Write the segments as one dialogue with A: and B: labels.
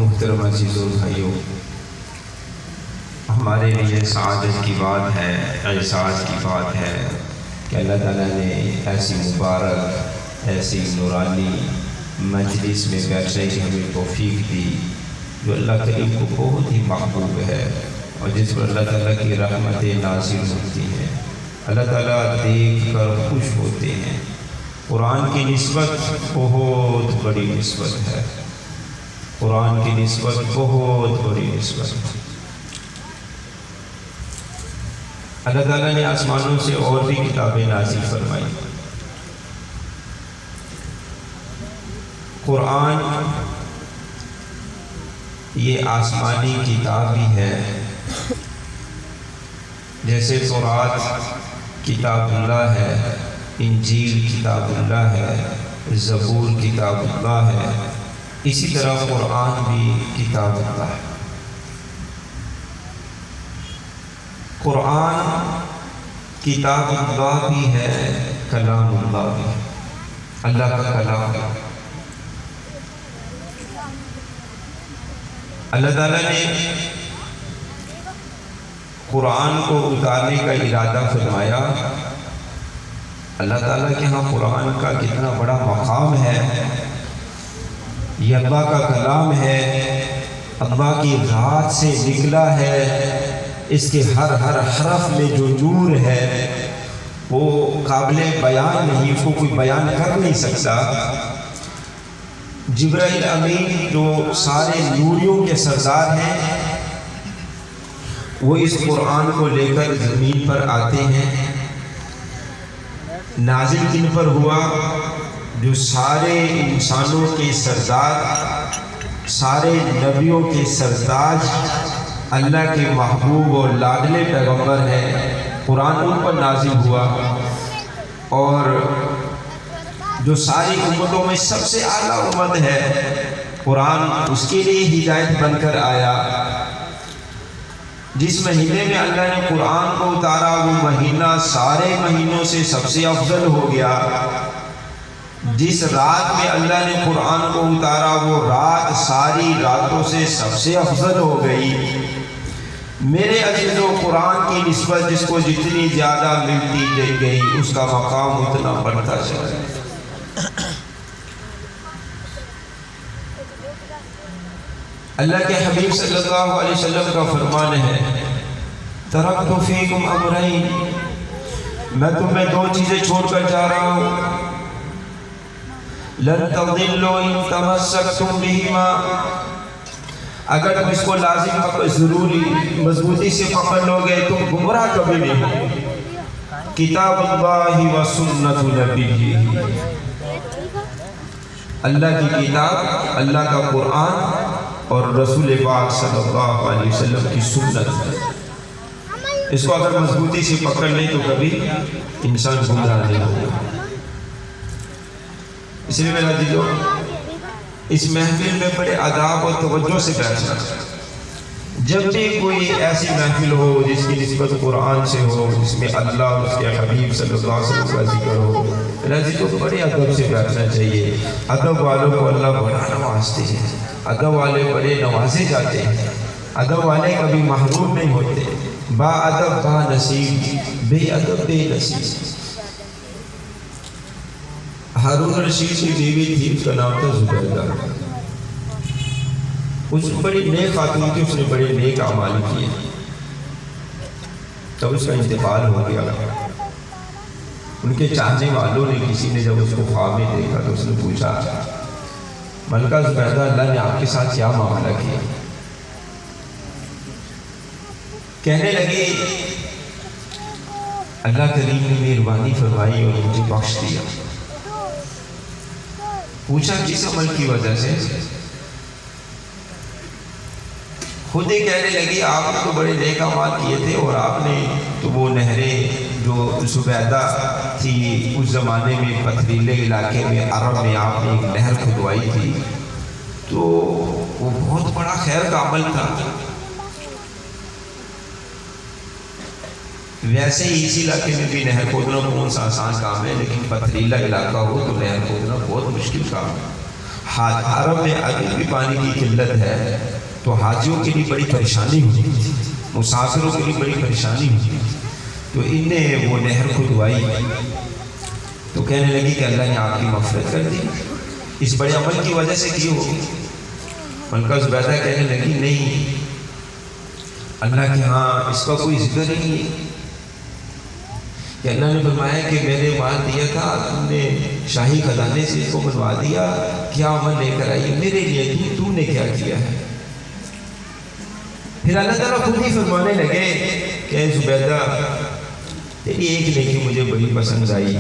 A: محترم عزیزوں بھائیوں، ہمارے لیے سعادت کی بات ہے، اعزاز کی بات ہے کہ اللہ تعالیٰ نے ایسی مبارک، ایسی نورانی مجلس میں بیٹھنے کی ہمیں توفیق دی جو اللہ کریم کو بہت ہی محبوب ہے اور جس پر اللہ تعالیٰ کی رحمتیں نازل ہوتی ہیں، اللہ تعالیٰ دیکھ کر خوش ہوتے ہیں۔ قرآن کی نسبت بہت بڑی نسبت ہے، قرآن کی نسبت بہت بڑی نسبت ہے۔ اللہ تعالیٰ نے آسمانوں سے اور بھی کتابیں نازل فرمائی۔ قرآن یہ آسمانی کتاب بھی ہے، جیسے تورات کتاب اللہ ہے، انجیل کتاب اللہ ہے، زبور کتاب اللہ ہے، اسی طرح قرآن بھی کتاب اللہ ہے۔ قرآن کتاب اللہ بھی ہے، کلام اللہ بھی ہے، اللہ کا کلام ہے۔ اللہ تعالیٰ نے قرآن کو اتارنے کا ارادہ فرمایا۔ اللہ تعالیٰ کے ہاں قرآن کا کتنا بڑا مقام ہے، یہ اللہ کا کلام ہے، اللہ کی ذات سے نکلا ہے، اس کے ہر حرف میں جو نور ہے وہ قابل بیان نہیں، اس کو کوئی بیان کر نہیں سکتا۔ جبرائیل امین جو سارے نوریوں کے سردار ہیں، وہ اس قرآن کو لے کر زمین پر آتے ہیں۔ نازل کن پر ہوا؟ جو سارے انسانوں کے سردار، سارے نبیوں کے سردار، اللہ کے محبوب اور لاڈلے پیغمبر ہیں، قرآن ان پر نازل ہوا۔ اور جو ساری امتوں میں سب سے اعلیٰ امت ہے، قرآن اس کے لیے ہدایت بن کر آیا۔ جس مہینے میں اللہ نے قرآن کو اتارا وہ مہینہ سارے مہینوں سے سب سے افضل ہو گیا۔ جس رات میں اللہ نے قرآن کو اتارا وہ رات ساری راتوں سے سب سے افضل ہو گئی۔ میرے عزیزو، قرآن کی نسبت جس کو جتنی زیادہ ملتی گئی اس کا مقام اتنا بڑھتا چلا۔ اللہ کے حبیب صلی اللہ علیہ وسلم کا فرمان ہے، ترکت فیکم امرین، میں تمہیں دو چیزیں چھوڑ کر جا رہا ہوں، لن تضلوا ان تمسکتم بہما، اگر تم اس کو لازم ضروری مضبوطی سے پکڑ لو گے تم گمراہ کبھی نہیں ہو۔ کتاب اللہ و سنت نبیہ، اللہ کی کتاب، اللہ کا قرآن اور رسول پاک صلی اللہ علیہ وسلم کی سنت، اس کو اگر مضبوطی سے پکڑ لیں تو کبھی انسان گمراہ نہیں ہوگا۔ اس لیے میرا عزیزو، اس محفل میں بڑے اداب اور توجہ سے بیٹھنا۔ جب بھی کوئی ایسی محفل ہو جس کی نسبت قرآن سے ہو، جس میں اللہ اور اس کے حبیب صلی اللہ علیہ وسلم کا ذکر ہو، میرا عزیزو بڑے ادب سے بیٹھنا چاہیے۔ ادب والوں کو اللہ بڑا نوازتے ہیں، ادب والے بڑے نوازے جاتے ہیں، ادب والے کبھی محروم نہیں ہوتے۔ با ادب با نصیب، بے ادب بے نصیب۔ ہارون رشید کی بیوی تھی، اس کا نام تھا زبیدہ۔ اس بڑی نیک خاتون تھی، اس نے بڑے نیک اعمال کیے۔ جب اس کا انتقال ہو گیا، ان کے چاہنے والوں نے کسی نے جب اس کو خواب میں دیکھا تو اس نے پوچھا، ملکہ زبیدہ، اللہ نے آپ کے ساتھ کیا معاملہ کیا؟ کہنے لگے، اللہ کریم نے مہربانی فرمائی اور مجھے بخش دیا۔ پوچھا کس عمل کی وجہ سے؟ خود ہی کہنے لگی، آپ نے تو بڑے نیک اعمال کیے تھے اور آپ نے تو وہ نہریں جو زبیدہ تھی اس زمانے میں پتھریلے علاقے میں عرب میں آپ نے ایک نہر کھدوائی تھی، تو وہ بہت بڑا خیر کا عمل تھا۔ ویسے ہی اسی علاقے میں بھی نہر کھودنا کون سا آسان کام ہے، لیکن پتھریلا علاقہ ہو تو نہر کھودنا بہت مشکل کام ہے۔ عرب میں اگر بھی پانی کی قلت ہے تو حاجیوں کے لیے بڑی پریشانی ہوتی تھی، مسافروں کے لیے بڑی پریشانی ہوتی، تو ان نے وہ نہر کھدوائی تو کہنے لگی کہ اللہ نے آپ کی مغفرت کر دی، اس بڑے عمل کی وجہ سے کی ہوگی۔ ملکہ زبیدہ کہنے لگی نہیں، اللہ کے ہاں اس کا کوئی ذکر نہیں ہے، کہ اللہ نے فرمایا کہ میں نے مال دیا تھا، تم نے شاہی خزانے سے اس کو بنوا دیا، کیا عمل لے کر آئی میرے لیے، تو نے کیا کیا ہے؟ پھر اللہ تعالیٰ خود ہی فرمانے لگے کہ اے زبیدہ تیری ایک نیکی مجھے بڑی پسند آئی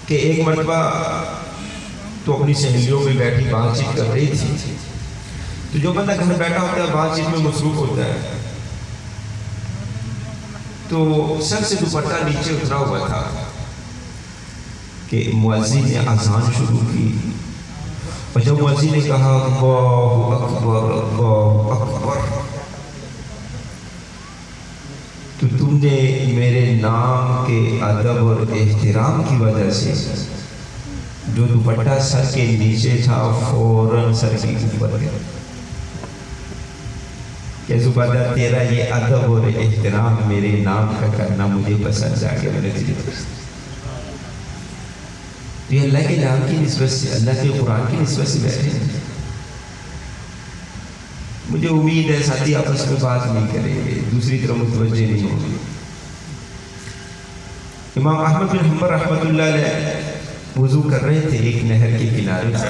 A: کہ ایک مرتبہ تو اپنی سہیلیوں میں بیٹھی بات چیت کر رہی تھی، تو جو بندہ گھر بیٹھا ہوتا ہے بات چیت میں مصروف ہوتا ہے، تو سر سے دوپٹہ نیچے اترا ہوا تھا کہ مؤذن نے اذان شروع کی، اور جب مؤذن نے کہا اللہ اکبر اللہ اکبر، تو تم نے میرے نام کے ادب اور احترام کی وجہ سے جو دوپٹہ سر کے نیچے تھا فوراً سر کے اوپر گیا، کہ زبیدہ تیرا یہ ادب اور احترام میرے نام کا کرنا مجھے پسند آ گیا، میں نے تجھے پسند۔ تو یہ اللہ کے نام کی نسبت سے، اللہ کے قرآن کی نسبت سے بیٹھے ہیں۔ مجھے امید ہے ساتھی آپس میں بات نہیں کریں گے، دوسری طرف متوجہ نہیں ہوں گے۔ امام احمد بن حنبل رحمۃ اللہ علیہ وضو کر رہے تھے ایک نہر کے کنارے پر،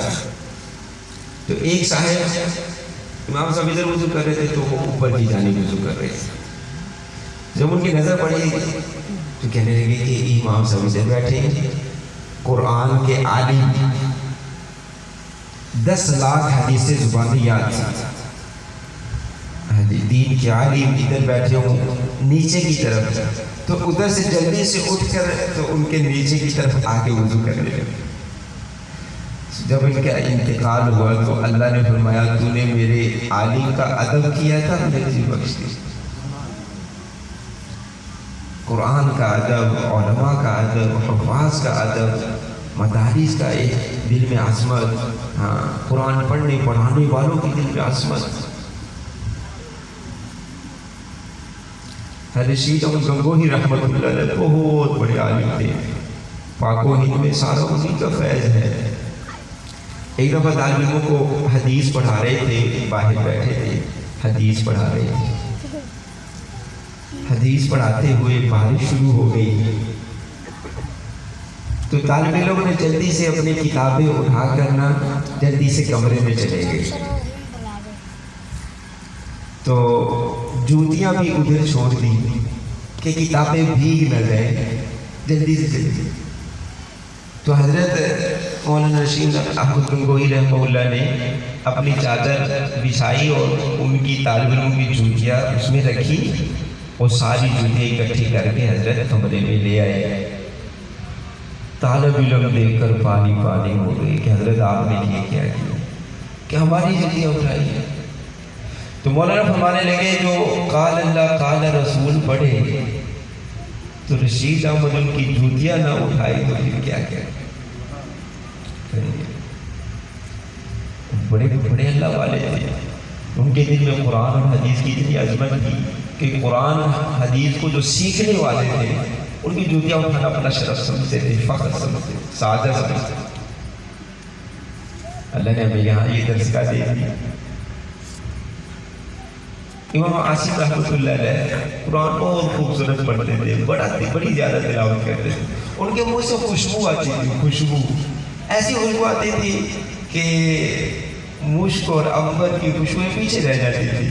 A: تو ایک صاحب امام صاحب ادھر وضو کر رہے تھے تو وہ اوپر کی جانب وضو کر رہے تھے، جب ان کی نظر پڑی تو کہنے لگے کہ امام صاحب ادھر بیٹھے ہیں، قرآن کے عالم 10 لاکھ حدیث زبانیات دین کے عالم ادھر بیٹھے ہوں نیچے کی طرف، تو ادھر سے جلدی سے اٹھ کر تو ان کے نیچے کی طرف آ کے وضو کرنے لگے۔ جب ان کا انتقال ہوا تو اللہ نے فرمایا تو نے میرے عالم کا ادب کیا تھا، مجھے تجھے بخش دی۔ قرآن کا ادب، علماء کا ادب، حفاظ کا ادب، مدارس کا ایک دل میں عظمت، قرآن پڑھنے پڑھانے والوں کی دل میں عظمت۔ رشید احمد گنگوہی رحمۃ اللہ علیہ بہت بڑے عالم تھے، پاک و ہند میں سارا انہیں کا فیض ہے۔ ایک دفعہ طالب علموں کو حدیث پڑھا رہے تھے، باہر بیٹھے تھے، حدیث پڑھا رہے تھے، حدیث پڑھاتے ہوئے بارش شروع ہو گئی، تو طالب علموں نے جلدی سے اپنی کتابیں اٹھا کرنا جلدی سے کمرے میں چلے گئے، تو جوتیاں بھی ادھر چھوڑ دی کہ کتابیں بھیگ نہ جائیں، جلدی سے چلے گئے۔ تو حضرت مولانا رشید احمد گنگوہی رحمہ اللہ نے اپنی چادر بچھائی اور ان کی طالب علموں کی جوتیاں اس میں رکھی، اور ساری جوتیاں اکٹھی کر کے حضرت کمرے میں لے آئے۔ طالب علم دیکھ کر پانی پانی ہو گئے کہ حضرت آپ نے یہ کیا کیا کہ ہماری جوتیاں اٹھائی ہیں؟ تو مولانا فرمانے لگے جو قال اللہ قال رسول پڑھے تو رشید احمد ان کی جوتیاں نہ اٹھائی تو پھر کیا کیا کریں گے؟ بڑے بڑے اللہ والے تھے، ان کے دل میں قرآن اور حدیث کی اتنی عظمت تھی کہ قرآن حدیث کو جو سیکھنے والے تھے ان کی جوتیاں اٹھانا اپنا شرف سمجھتے تھے، فخر سمجھتے تھے، سعادت سمجھتے تھے۔ اللہ نے ہمیں یہاں یہ درس کا دے دیا۔ امام عاصم رحمۃ اللہ علیہ قرآن بہت خوبصورت پڑھتے تھے، بڑی زیادہ تلاوت کرتے تھے، ان کے منہ سے خوشبو آتی تھی، خوشبو ایسی خوشبو آتی تھی کہ مشک اور عنبر کی خوشبوئیں پیچھے رہ جاتی تھی۔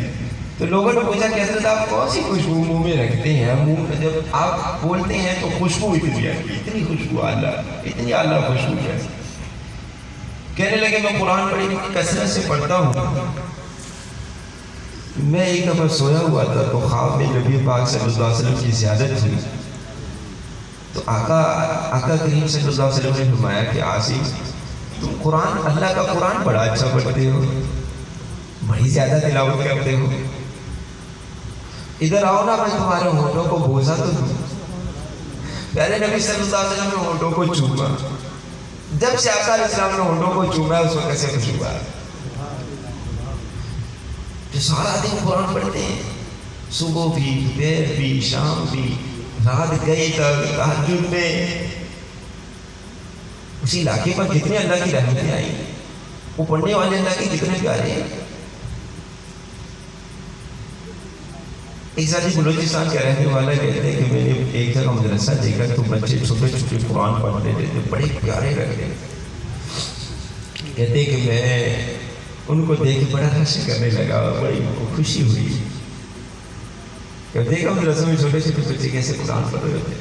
A: تو لوگوں نے پوچھا کہ حضرت آپ کون سی خوشبو منہ میں رکھتے ہیں، منہ میں جب آپ بولتے ہیں تو خوشبو اتنی آتی، اتنی خوشبو اعلیٰ، اتنی اعلیٰ خوشبو کیسے؟ کہنے لگے میں قرآن بڑی کثرت سے پڑھتا ہوں، میں ایک دفعہ سویا ہوا تھا تو خواب میں نبی پاک صلی اللہ علیہ وسلم کی زیارت ہوئی، تو آقا کریم صلی اللہ علیہ وسلم نے فرمایا کہ عاصم تم قرآن، اللہ کا قرآن بڑا اچھا پڑھتے ہو، بڑی زیادہ تلاوت کرتے ہو، ادھر آؤ نا میں تمہارے ہونٹوں کو بوسا تو دوں۔ پیارے نبی صلی اللہ علیہ وسلم نے ہونٹوں کو چوما، جب سے آقا علیہ السلام نے ہونٹوں کو چوما اس وقت سے خوشی ہوا جو سارا دن قرآن پڑھتے ہیں، صبح بھی، دوپہر بھی، شام بھی، رات گئی تک تہجد میں، اسی علاقے پر کتنے اللہ کی رحمتیں آئی، وہ پڑھنے والے اللہ کے کتنے پیارے ہیں۔ ایک ساتھی بلوچستان کا رہنے والا کہتے ہیں کہ میں نے ایک جگہ مدرسہ دیکھا تو بچے چھوٹے چھوٹے قرآن پڑھ رہے تھے، بڑے پیارے لگ رہے تھے۔ کہتے ہیں کہ میں ان کو دیکھ کے بڑا رش کرنے لگا اور بڑی خوشی ہوئی کہ دیکھا مدرسوں میں چھوٹے چھوٹے بچے کیسے قرآن پڑھ رہے تھے۔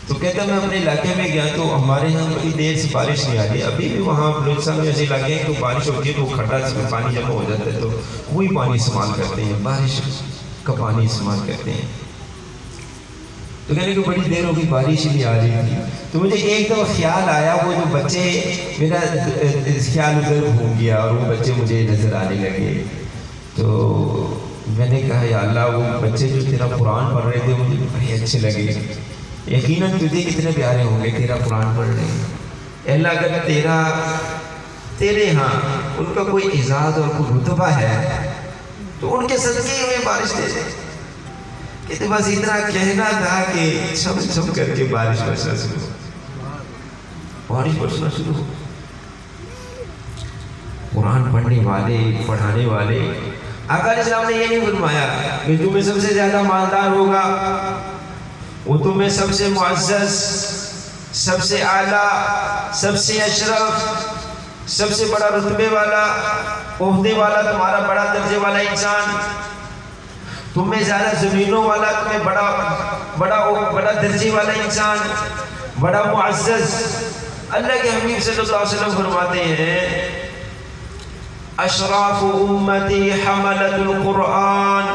A: تو کہتا میں اپنے علاقے میں گیا تو ہمارے یہاں بڑی دیر سے بارش نہیں آ رہی، ابھی بھی وہاں بلوچستان میں ایسے علاقے ہیں تو بارش ہوتی ہے تو کھڈا میں پانی جمع ہو جاتا ہے تو وہی پانی استعمال کرتے ہیں، بارش کا پانی استعمال کرتے ہیں۔ تو کہنے کہ بڑی دیر ہو گئی بارش ہی نہیں آ رہی تھی، تو مجھے ایک دفعہ خیال آیا، وہ جو بچے، میرا خیال ادھر گھوم گیا اور وہ بچے مجھے نظر آنے لگے، تو میں نے کہا یا اللہ وہ بچے جو تیرا قرآن پڑھ رہے تھے مجھے بڑے اچھے لگے، یقیناً تجھے کتنے پیارے ہوں گے تیرا قرآن پڑھ رہے ہیں۔ اے اللہ اگر تیرے ہاں ان کا کوئی اعزاز اور کوئی رتبہ ہے تو ان کے صدقے میں بارش دے دے، کہ تو بس اتنا کہنا تھا کہ چھم چھم کر کے بارش برسنا شروع ہو، بارش برسنا شروع ہو۔ قرآن پڑھنے والے، پڑھانے والے، آقا علیہ السلام نے یہ نہیں فرمایا کہ تمہیں سب سے زیادہ مالدار ہوگا، وہ تمہیں سب سے معزز، سب سے اعلیٰ، سب سے اشرف، سب سے بڑا رتبے والا، عہدے والا، تمہارا بڑا درجے والا انسان، تمہیں زیادہ زمینوں والا، تمہیں بڑا درجے والا انسان، بڑا معزز۔ اللہ کے حبیب صلی اللہ علیہ وسلم فرماتے ہیں اشراف امتی حملت القرآن،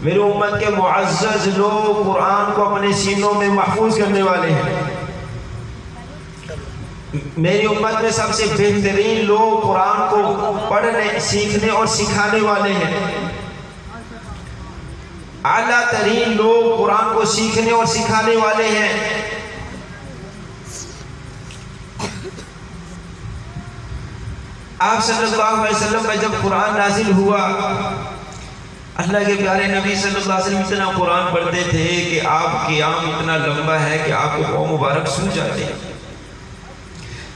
A: میری امت کے معزز لوگ قرآن کو اپنے سینوں میں محفوظ کرنے والے ہیں۔ میری امت میں سب سے بہترین لوگ قرآن کو پڑھنے، سیکھنے اور سکھانے والے ہیں۔ اعلیٰ ترین لوگ قرآن کو سیکھنے اور سکھانے والے ہیں۔ آپ صلی اللہ علیہ وسلم کا جب قرآن نازل ہوا، اللہ کے پیارے نبی صلی اللہ علیہ وسلم اتنا قرآن پڑھتے تھے کہ آپ قیام اتنا لمبا ہے کہ آپ کو پاؤں مبارک سو جاتے ہیں۔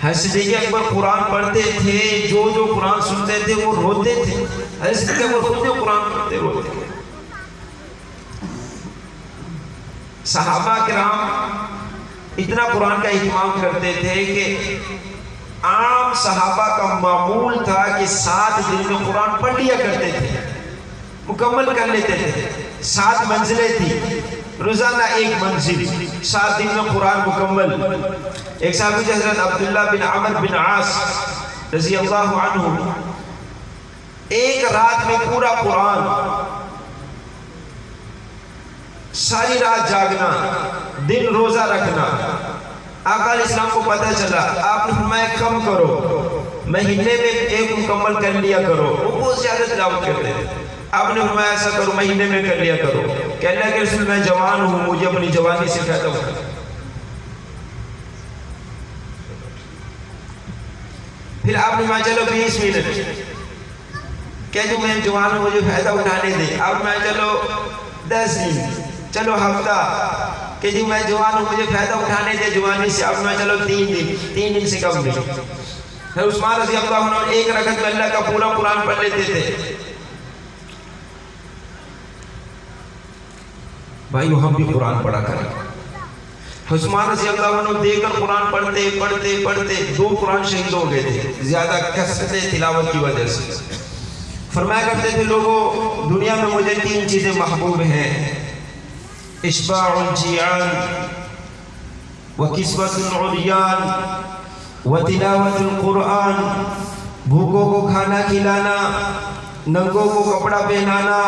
A: حضرت صدیق اکبر قرآن پڑھتے تھے، جو قرآن سنتے تھے وہ روتے تھے۔ حضرت صدیق اکبر خود قرآن پڑھتے روتے تھے۔ صحابہ کرام اتنا قرآن کا اہتمام کرتے تھے کہ عام صحابہ کا معمول تھا کہ 7 دن میں قرآن پڑھ لیا کرتے تھے، مکمل کر لیتے تھے۔ 7 منزلیں تھی، روزانہ 1 منزل، 7 دن میں قرآن مکمل۔ ایک صحابی حضرت عبداللہ بن عمر بن عاص رضی اللہ عنہ، ایک رات میں پورا قرآن، ساری رات جاگنا، دن روزہ رکھنا۔ آقا علیہ السلام کو پتہ چلا، آپ نے فرمایا کم کرو، مہینے میں 1 مکمل کر لیا کرو۔ وہ بہت زیادہ تلاوت کرتے تھے، آپ نے فرمایا ایسا کرو مہینے میں کر لیا کرو۔ کہ اللہ کے رسول میں جوان ہوں، مجھے اپنی جوانی سے فائدہ ہوگا۔ پھر آپ نے فرمایا چلو 20 منٹ، کہ جو میں جوان ہوں مجھے فائدہ اٹھانے دیں۔ آپ نے فرمایا چلو 10 دن، چلو ہفتہ، کہ جو میں جوان ہوں مجھے فائدہ اٹھانے دے جوانی سے۔ آپ میں چلو 3 دن، 3 دن سے کم نہیں۔ پھر عثمان رضی اللہ عنہ 1 رکعت میں اللہ کا پورا قرآن پڑھ لیتے تھے۔ بھائیو ہم بھی قرآن پڑھا کریں۔ عثمان رضی اللہ عنہ دے کر قرآن پڑھتے پڑھتے پڑھتے 2 قرآن شہید ہو گئے تھے زیادہ کثرت تلاوت کی وجہ سے۔ فرمایا کرتے تھے لوگوں دنیا میں مجھے 3 چیزیں محبوب ہیں، اشباع الجیعان وکسوۃ العریان وتلاوت القرآن، بھوکوں کو کھانا کھلانا، ننگوں کو کپڑا پہنانا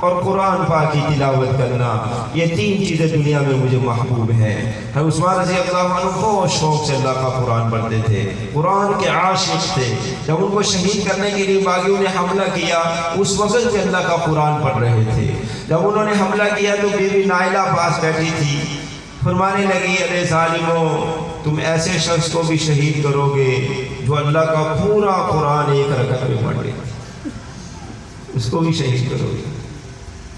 A: اور قرآن پاک کی تلاوت کرنا۔ یہ 3 چیزیں دنیا میں مجھے محبوب ہیں۔ ہم عثمان رضی اللہ عنہ بہت شوق سے اللہ کا قرآن پڑھتے تھے، قرآن کے عاشق تھے۔ جب ان کو شہید کرنے کے لیے باغیوں نے حملہ کیا، اس وقت بھی اللہ کا قرآن پڑھ رہے تھے۔ جب انہوں نے حملہ کیا تو بیوی نائلہ پاس بیٹھی تھی، فرمانے لگی ارے ظالموں، تم ایسے شخص کو بھی شہید کرو گے جو اللہ کا پورا قرآن ایک رکعت میں پڑھ لے، اس کو بھی شہید کرو گے۔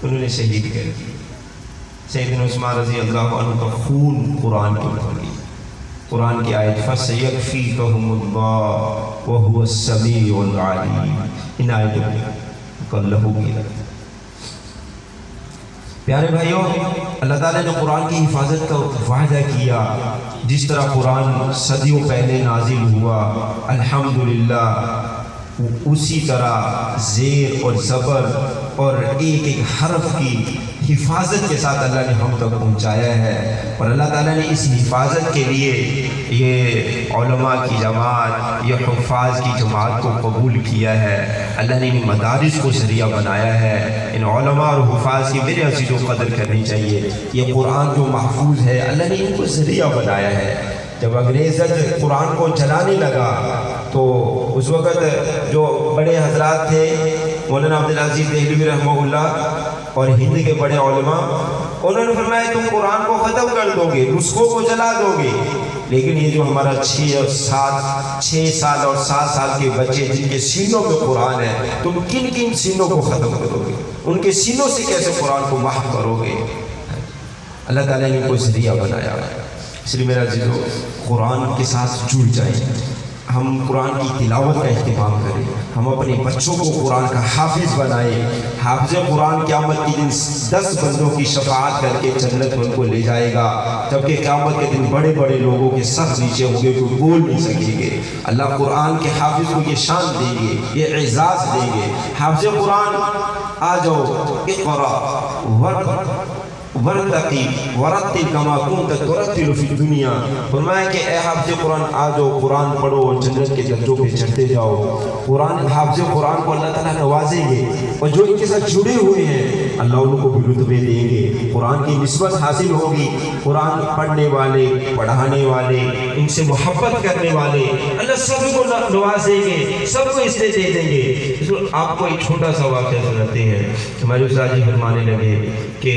A: انہوں نے شہید کر دی۔ سیدنا عثمان رضی اللہ عنہ کا خون قرآن کے اوپر گئی۔ قرآن کی آیت فَسَيَكْفِيكَهُمُ اللَّهُ وَهُوَ السَّمِيعُ الْعَلِيمُ، ان آیتوں کو اللہ کی رکھ۔ پیارے بھائیوں، اللہ تعالیٰ نے قرآن کی حفاظت کا وعدہ کیا، جس طرح قرآن صدیوں پہلے نازل ہوا الحمدللہ، اسی طرح زیر اور زبر اور ایک ایک حرف کی حفاظت کے ساتھ اللہ نے ہم تک پہنچایا ہے۔ اور اللہ تعالیٰ نے اس حفاظت کے لیے یہ علماء کی جماعت، یہ حفاظ کی جماعت کو قبول کیا ہے۔ اللہ نے ان مدارس کو ذریعہ بنایا ہے۔ ان علماء اور حفاظ کی میرے عزیزوں قدر کرنی چاہیے۔ یہ قرآن جو محفوظ ہے، اللہ نے ان کو ذریعہ بنایا ہے۔ جب انگریز قرآن کو جلانے لگا تو اس وقت جو بڑے حضرات تھے، مولانا عبدالعزیز دہلوی رحمہ اللہ اور ہند کے بڑے علماء، انہوں نے فرمایا تم قرآن کو ختم کر دو گے، نسخوں کو جلا دو گے، لیکن یہ جو ہمارا 6 سال اور 7 سال کے بچے جن کے سینوں میں قرآن ہے، تم کن کن سینوں کو ختم کرو گے؟ ان کے سینوں سے کیسے قرآن کو محو کرو گے؟ اللہ تعالیٰ نے کوئی ذریعہ بنایا۔ اس لیے میرا عزیزو، قرآن کے ساتھ جڑ جائیں، ہم قرآن کی تلاوت کا اہتمام کریں، ہم اپنے بچوں کو قرآن کا حافظ بنائیں۔ حافظ قرآن قیامت کے دن 10 بندوں کی شفاعت کر کے جنت میں ان کو لے جائے گا، جبکہ قیامت کے دن بڑے بڑے لوگوں کے سر نیچے ہوں گے، کوئی بول نہیں سکیں گے۔ اللہ قرآن کے حافظ کو یہ شان دیں گے، یہ اعزاز دیں گے۔ حافظ قرآن آ جاؤ، اقرا ورتقی ورتل کما کنت ترتل فی الدنیا، فرمایا کہ اے حافظ قرآن آ جاؤ، قرآن پڑھو اور جنت کے درجوں پہ چڑھتے جاؤ۔ قرآن حافظ قرآن کو اللہ تعالیٰ نوازیں گے، اور جو ان کے ساتھ جڑے ہوئے ہیں اللہ ان کو بھی رتبے دیں گے، قرآن کی نسبت حاصل ہوگی۔ قرآن پڑھنے والے، پڑھانے والے، ان سے محبت کرنے والے اللہ سب کو نوازیں گے، سب کو اس سے دے دیں گے۔ آپ کو ایک چھوٹا سا واقعہ سناتے ہیں۔ ہمارے استاد جی فرمانے لگے کہ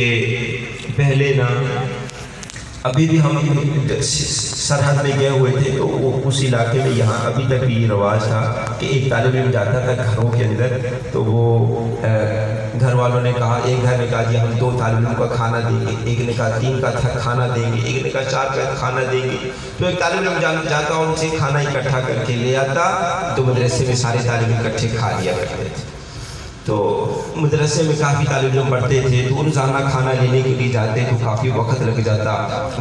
A: پہلے نا ابھی بھی ہم سرحد میں گئے ہوئے تھے، تو اس علاقے میں یہاں ابھی تک بھی یہ رواج تھا کہ ایک طالب علم جاتا تھا گھروں کے اندر، تو وہ گھر والوں نے کہا، ایک گھر نے کہا جی ہم 2 طالب علموں کا کھانا دیں گے، ایک نے کہا 3 کا کھانا دیں گے، ایک نے کہا 4 کا کھانا دیں گے۔ تو ایک طالب علم جاتا ان سے کھانا اکٹھا کر کے لے آتا، تو مدرسے میں سارے طالب علم اکٹھے کھا لیا کرتے تھے۔ تو مدرسے میں کافی طالب علم پڑھتے تھے، تو روزانہ کھانا لینے کے لیے جاتے تو کافی وقت لگ جاتا،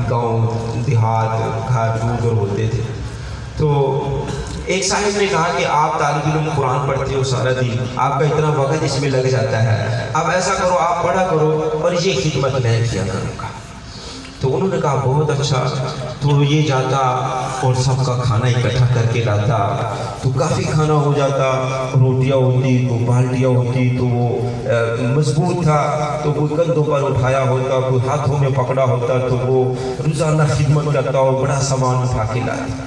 A: گاؤں دیہات گھر دور دور ہوتے تھے۔ تو ایک صاحب نے کہا کہ آپ طالب علم قرآن پڑھتے ہو سارا دن، آپ کا اتنا وقت اس میں لگ جاتا ہے، اب ایسا کرو آپ پڑھا کرو اور یہ خدمت میں کیا کروں گا۔ تو انہوں نے کہا بہت اچھا۔ تو یہ جاتا اور سب کا کھانا اکٹھا کر کے لاتا، تو کافی کھانا ہو جاتا، روٹیاں ہوتی تو بالٹیاں ہوتی، تو وہ مضبوط تھا، تو کوئی کندھوں پر اٹھایا ہوتا، کوئی ہاتھوں میں پکڑا ہوتا، تو وہ روزانہ خدمت کرتا اور بڑا سامان اٹھا کے لاتا۔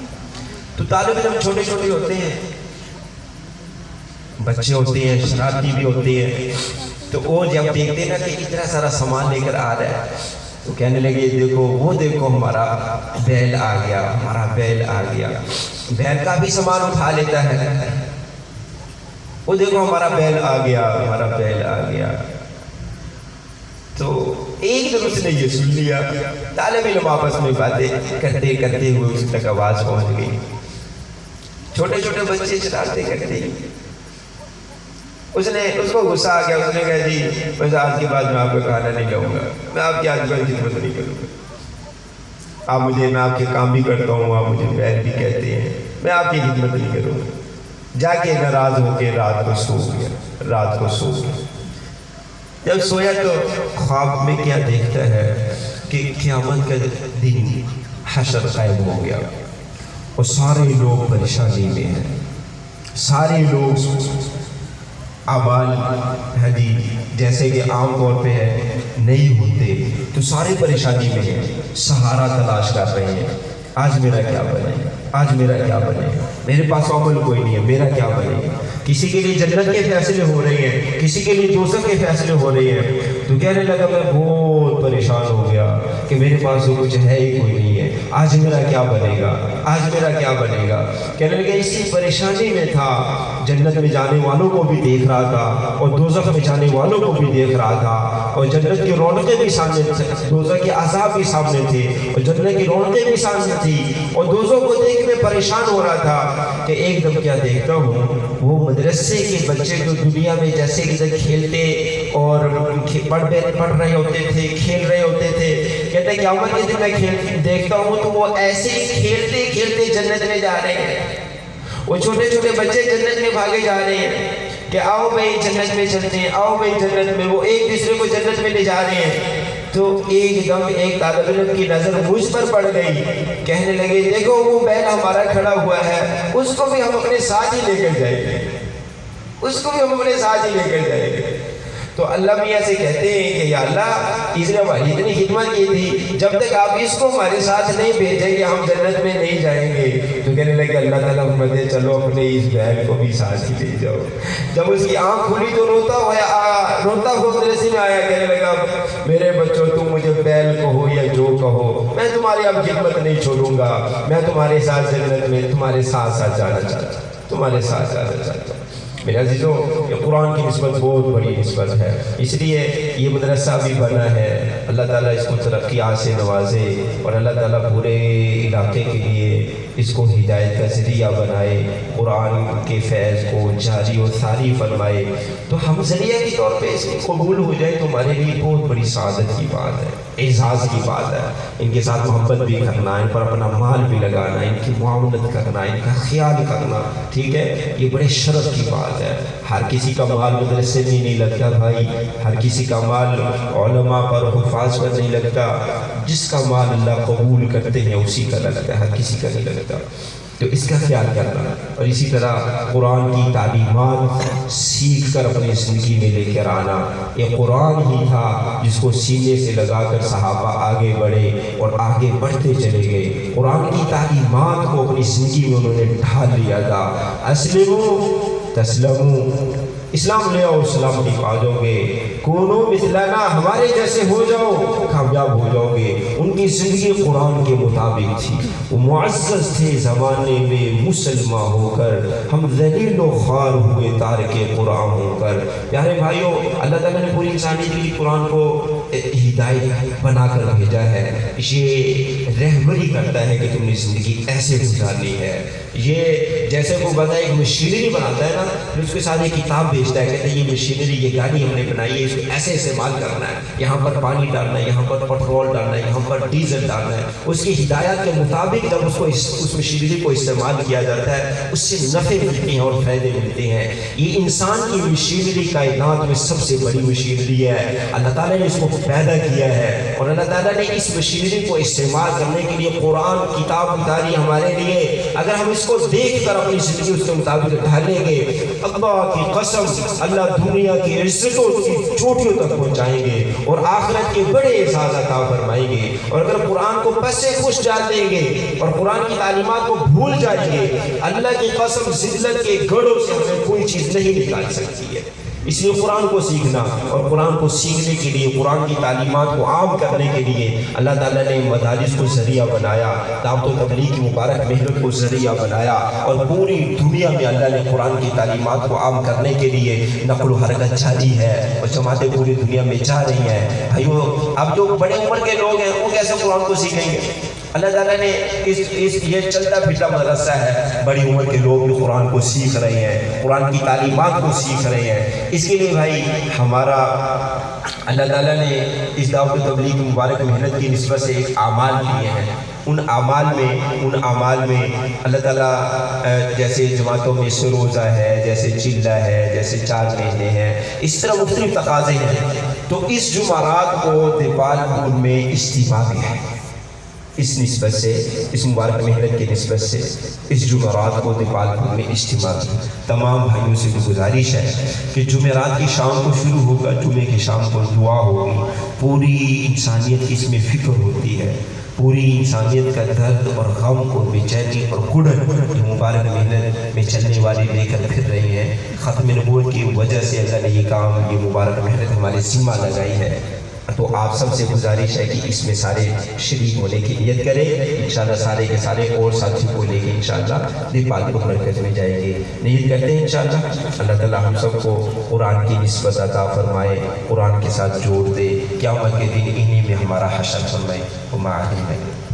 A: تو طالب علم چھوٹے چھوٹے ہوتے ہیں، بچے ہوتے ہیں، شرارتی بھی ہوتے ہیں، تو وہ جب دیکھتے ہیں نا کہ اتنا سارا سامان لے کر آ رہا ہے، تو کہنے لگے دیکھو وہ دیکھو ہمارا بیل آ گیا، ہمارا بیل آ گیا۔ بیل کا بھی سامان اٹھا لیتا ہے، وہ دیکھو ہمارا بیل آ گیا، ہمارا بیل آ گیا۔ تو ایک دن اس نے یہ سن لیا، طالب علم آپس میں باتیں کرتے کرتے ہوئے اس تک آواز پہنچ گئی۔ چھوٹے چھوٹے بچے شرارتیں کرتے ہیں، اس کو غصہ آ گیا، اس نے کہا جی بس آج کے بعد میں آپ کا کھانا نہیں لاؤں گا، میں آپ کی آج بار خدمت نہیں کروں گا، میں آپ کے کام بھی کرتا ہوں، آپ مجھے بیل بھی کہتے ہیں، میں آپ کی خدمت نہیں کروں گا۔ جا کے ناراض ہو کے رات کو سو گیا۔ جب سویا تو خواب میں کیا دیکھتا ہے کہ قیامت کا دن حشر قائم ہو گیا اور سارے لوگ پریشانی میں ہیں، سارے لوگ اعمال جیسے کہ عام طور پہ ہے نہیں ہوتے، تو سارے پریشانی میں ہیں، سہارا تلاش کر رہے ہیں، آج میرا کیا بنے، آج میرا کیا بنے، میرے پاس عمل کوئی نہیں ہے، میرا کیا بنے۔ کسی کے لیے جنت کے فیصلے ہو رہے ہیں، کسی کے لیے دوزخ کے فیصلے ہو رہے ہیں، تو کہنے لگا میں بہت پریشان ہو گیا کہ میرے پاس تو کچھ ہے ہی کوئی نہیں ہے، آج میرا کیا بنے گا، آج میرا کیا بنے گا۔ کہنے لگے اسی پریشانی میں تھا، جنت میں جانے والوں کو بھی دیکھ رہا تھا اور دوزخ میں جانے والوں کو بھی دیکھ رہا تھا، اور جنت کی رونقیں بھی سامنے تھے، دوزخ کے عذاب بھی سامنے تھے، اور جنت کی رونقیں بھی سامنے تھی، اور دوزخ کو دیکھ میں پریشان ہو رہا تھا کہ ایک دم کیا دیکھتا ہوں، وہ مدرسے کے بچے جو دنیا میں جیسے کہ کھیلتے اور پڑھ رہے ہوتے تھے، کھیل رہے ہوتے تھے، کہتے ہیں قیامت کے دن میں دیکھتا ہوں تو وہ ایسے ہی کھیلتے کھیلتے جنت میں جا رہے ہیں، وہ چھوٹے چھوٹے بچے جنت میں بھاگے جا رہے ہیں کہ آؤ بھائی جنت میں چلتے ہیں، آؤ بھائی جنت میں، وہ ایک دوسرے کو جنت میں لے جا رہے ہیں۔ تو ایک دم ایک طالب علم کی نظر مجھ پر پڑ گئی، کہنے لگے دیکھو وہ بیل ہمارا کھڑا ہوا ہے، اس کو بھی ہم اپنے ساتھ ہی لے کر جائیں گے، اس کو بھی ہم اپنے ساتھ ہی لے کر جائیں گے۔ تو اللہ میاں سے کہتے ہیں کہ یا اللہ اس نے ہماری اتنی خدمت کی تھی، جب تک آپ اس کو ہمارے ساتھ نہیں بھیجیں گے ہم جنت میں نہیں جائیں گے۔ تو کہنے لگے اللہ تعالیٰ فرماتے چلو اپنے اس بیل کو بھی ساتھ ہی لے جاؤ۔ جب اس کی آنکھ کھلی تو روتا ہوا مدرسے میں آیا، کہنے لگا میرے بچوں تم مجھے بیل کہو یا جو کہو، میں تمہاری اب خدمت نہیں چھوڑوں گا، میں تمہارے ساتھ جنت میں تمہارے ساتھ ساتھ جانا چاہتا ہوں، تمہارے ساتھ جانا چاہتا ہوں۔ میرے عزیزوں یہ قرآن کی نسبت بہت بڑی نسبت ہے، اس لیے یہ مدرسہ بھی بنا ہے، اللہ تعالیٰ اس کو ترقیات سے نوازے اور اللہ تعالیٰ پورے علاقے کے لیے اس کو ہدایت کا ذریعہ بنائے، قرآن کے فیض کو جاری و ساری فرمائے۔ تو ہم ذریعہ کے طور پہ اس میں قبول ہو جائے تو ہمارے لیے بہت بڑی سعادت کی بات ہے، اعزاز کی بات ہے۔ ان کے ساتھ محبت بھی کرنا، ان پر اپنا مال بھی لگانا، ان کی معاونت کرنا، ان کا خیال کرنا، ٹھیک ہے، یہ بڑے شرف کی بات ہے۔ ہر کسی کا مال مدرسے میں نہیں لگتا بھائی، ہر کسی کا مال علماء پر حفاظ پر نہیں لگتا، جس کا مال اللہ قبول کرتے ہیں اسی کا لگتا ہے، ہر کسی کا نہیں لگتا۔ تو اس کا خیال کرنا، اور اسی طرح قرآن کی تعلیمات سیکھ کر اپنی زندگی میں لے کر آنا۔ یہ قرآن ہی تھا جس کو سینے سے لگا کر صحابہ آگے بڑھے اور آگے بڑھتے چلے گئے، قرآن کی تعلیمات کو اپنی زندگی میں انہوں نے ڈھال لیا تھا۔ اسلموا تسلموا، اسلام لے آؤ اسلام کی پا جاؤ گے، کونو مثلنا ہمارے جیسے ہو جاؤ کامیاب ہو جاؤ گے۔ ان کی زندگی قرآن کے مطابق تھی، وہ معزز تھے زمانے میں مسلمان ہو کر، ہم ذلیل و خوار ہوئے تارک قرآن ہو کر۔ پیارے بھائیوں اللہ تعالیٰ نے پوری انسانیت کے لیے قرآن کو ہدایت بنا کر بھیجا ہے، یہ رہبری کرتا ہے کہ تم نے زندگی ایسے گزارنی ہے۔ یہ جیسے وہ بتا ایک مشینری بناتا ہے نا، پھر اس کے ساتھ ایک کتاب بھیجتا ہے، کہتا ہے یہ مشینری، یہ گاڑی ہم نے بنائی ہے، اس کو ایسے استعمال کرنا ہے، یہاں پر پانی ڈالنا ہے، یہاں پر پیٹرول ڈالنا ہے، یہاں پر ڈیزل ڈالنا ہے۔ اس کی ہدایات کے مطابق جب اس مشینری کو استعمال کیا جاتا ہے اس سے نفع ملتے ہیں اور فائدے ملتے ہیں۔ یہ انسان کی مشینری کائنات میں سب سے بڑی مشینری ہے، اللہ تعالیٰ نے اس کو پیدا کیا ہے، اور اللہ تعالیٰ نے اس مشینری کو استعمال کرنے کے لیے قرآن کتاب اتاری ہمارے لیے۔ اگر ہم اس کو دیکھ کر اپنی زندگی اس کے مطابق ڈھالیں گے، اللہ کی قسم اللہ دنیا کی عزتوں کی چوٹیوں تک پہنچائیں گے اور آخرت کے بڑے اعزاز عطا فرمائیں گے۔ اور اگر قرآن کو پس خوش ڈال دیں گے اور قرآن کی تعلیمات کو بھول جائیں گے، اللہ کی قسم ذلت کے گڑھوں سے ہمیں کوئی چیز نہیں نکال سکتی ہے۔ اس لیے قرآن کو سیکھنا، اور قرآن کو سیکھنے کے لیے، قرآن کی تعلیمات کو عام کرنے کے لیے اللہ تعالیٰ نے مدارس کو ذریعہ بنایا، دعوت و تبلیغ کی مبارک محنت کو ذریعہ بنایا، اور پوری دنیا میں اللہ نے قرآن کی تعلیمات کو عام کرنے کے لیے نقل و حرکت جاری ہے، اور جماعتیں پوری دنیا میں جا رہی ہیں۔ بھائیو اب جو بڑے عمر کے لوگ ہیں وہ کیسے قرآن کو سیکھیں گے؟ اللہ تعالیٰ نے یہ چلتا پھرتا مدرسہ ہے، بڑی عمر کے لوگ بھی قرآن کو سیکھ رہے ہیں، قرآن کی تعلیمات کو سیکھ رہے ہیں۔ اس کے لیے بھائی ہمارا اللہ تعالیٰ نے اس دعوت و تبلیغ کی مبارک محنت کی نسبت سے ایک اعمال دیے ہیں۔ ان اعمال میں اللہ تعالیٰ جیسے جماعتوں میں روزہ ہے، جیسے چلہ ہے، جیسے 4 مہینے ہیں، اس طرح مختلف تقاضے ہیں۔ تو اس جمعرات کو دیپال پور میں اجتماع بھی ہے، اس نسبت سے، اس مبارک محنت کی نسبت سے اس جمعرات کو دیپال پور میں اجتماع کی۔ تمام بھائیوں سے گزارش ہے کہ جمعرات کی شام کو شروع ہوگا، جمعے کی شام کو دعا ہوگی، پوری انسانیت کی اس میں فکر ہوتی ہے، پوری انسانیت کا درد اور غم اور بے چینی اور گھٹن یہ مبارک محنت میں چلنے والے لے کر پھر رہے ہیں۔ ختم نبوت کی وجہ سے اللہ نے یہ کام، یہ مبارک محنت ہمارے ذمہ لگائی ہے۔
B: تو آپ سب سے گزارش ہے کہ اس میں سارے شریک ہونے کی نیت کریں. انشاءاللہ سارے کے سارے اور ساتھیوں کو لے کے انشاءاللہ دیپال پور مرکز میں جائیں گے. نیت کرتے ہیں انشاءاللہ. اللہ تعالیٰ ہم سب کو قرآن کی نسبت عطا فرمائے, قرآن کے ساتھ جوڑ دے, قیامت کے دن انہی میں ہمارا حشر فرمائے. وما علینا